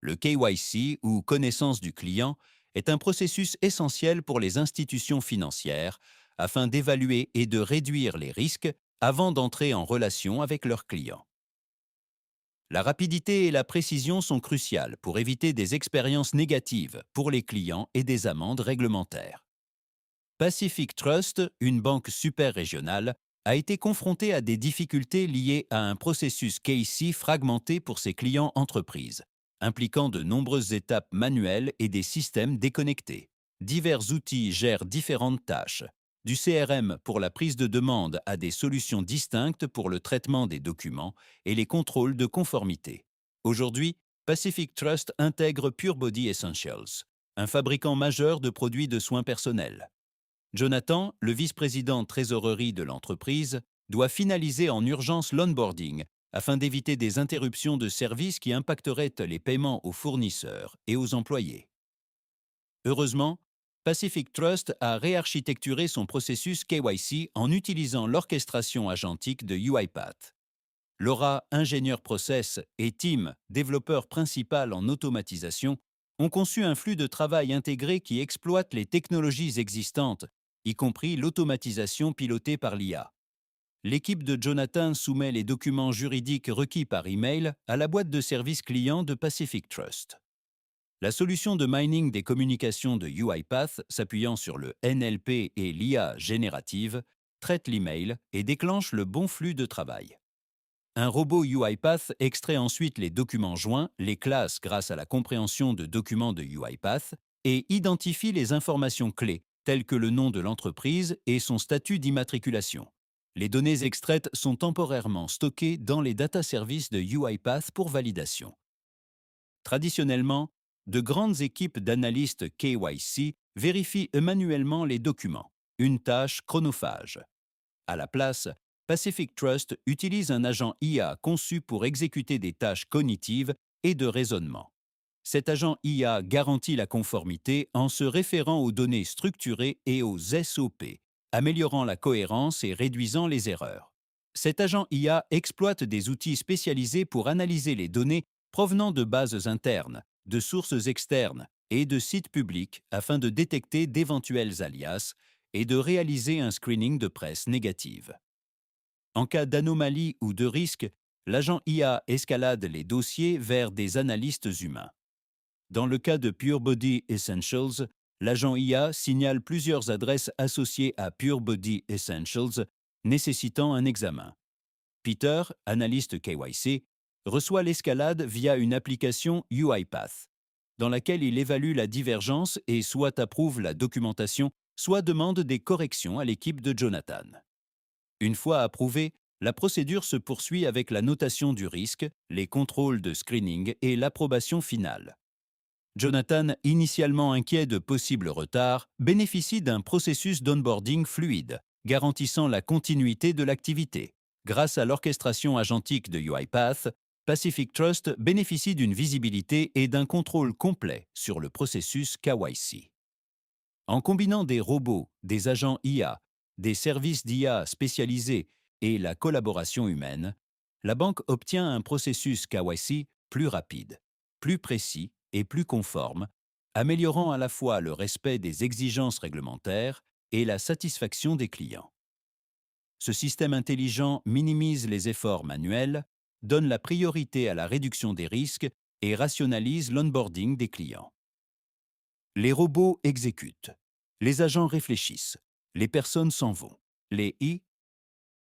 Le KYC, ou connaissance du client, est un processus essentiel pour les institutions financières afin d'évaluer et de réduire les risques avant d'entrer en relation avec leurs clients. La rapidité et la précision sont cruciales pour éviter des expériences négatives pour les clients et des amendes réglementaires. Pacific Trust, une banque super régionale, a été confrontée à des difficultés liées à un processus KYC fragmenté pour ses clients entreprises, impliquant de nombreuses étapes manuelles et des systèmes déconnectés. Divers outils gèrent différentes tâches, du CRM pour la prise de demande à des solutions distinctes pour le traitement des documents et les contrôles de conformité. Aujourd'hui, Pacific Trust intègre PureBody Essentials, un fabricant majeur de produits de soins personnels. Jonathan, le vice-président trésorerie de l'entreprise, doit finaliser en urgence l'onboarding afin d'éviter des interruptions de services qui impacteraient les paiements aux fournisseurs et aux employés. Heureusement, Pacific Trust a réarchitecturé son processus KYC en utilisant l'orchestration agentique de UiPath. Laura, ingénieur process, et Tim, développeur principal en automatisation, ont conçu un flux de travail intégré qui exploite les technologies existantes, y compris l'automatisation pilotée par l'IA. L'équipe de Jonathan soumet les documents juridiques requis par email à la boîte de service client de Pacific Trust. La solution de mining des communications de UiPath, s'appuyant sur le NLP et l'IA générative, traite l'email et déclenche le bon flux de travail. Un robot UiPath extrait ensuite les documents joints, les classes grâce à la compréhension de documents de UiPath et identifie les informations clés, telles que le nom de l'entreprise et son statut d'immatriculation. Les données extraites sont temporairement stockées dans les data services de UiPath pour validation. Traditionnellement, de grandes équipes d'analystes KYC vérifient manuellement les documents, une tâche chronophage. À la place, Pacific Trust utilise un agent IA conçu pour exécuter des tâches cognitives et de raisonnement. Cet agent IA garantit la conformité en se référant aux données structurées et aux SOP, améliorant la cohérence et réduisant les erreurs. Cet agent IA exploite des outils spécialisés pour analyser les données provenant de bases internes, de sources externes et de sites publics afin de détecter d'éventuels alias et de réaliser un screening de presse négative. En cas d'anomalie ou de risque, l'agent IA escalade les dossiers vers des analystes humains. Dans le cas de PureBody Essentials, l'agent IA signale plusieurs adresses associées à PureBody Essentials nécessitant un examen. Peter, analyste KYC, reçoit l'escalade via une application UiPath, dans laquelle il évalue la divergence et soit approuve la documentation, soit demande des corrections à l'équipe de Jonathan. Une fois approuvée, la procédure se poursuit avec la notation du risque, les contrôles de screening et l'approbation finale. Jonathan, initialement inquiet de possibles retards, bénéficie d'un processus d'onboarding fluide, garantissant la continuité de l'activité. Grâce à l'orchestration agentique de UiPath, Pacific Trust bénéficie d'une visibilité et d'un contrôle complet sur le processus KYC. En combinant des robots, des agents IA, des services d'IA spécialisés et la collaboration humaine, la banque obtient un processus KYC plus rapide, plus précis et plus conforme, améliorant à la fois le respect des exigences réglementaires et la satisfaction des clients. Ce système intelligent minimise les efforts manuels, donne la priorité à la réduction des risques et rationalise l'onboarding des clients. Les robots exécutent. Les agents réfléchissent. Les personnes s'en vont. Les I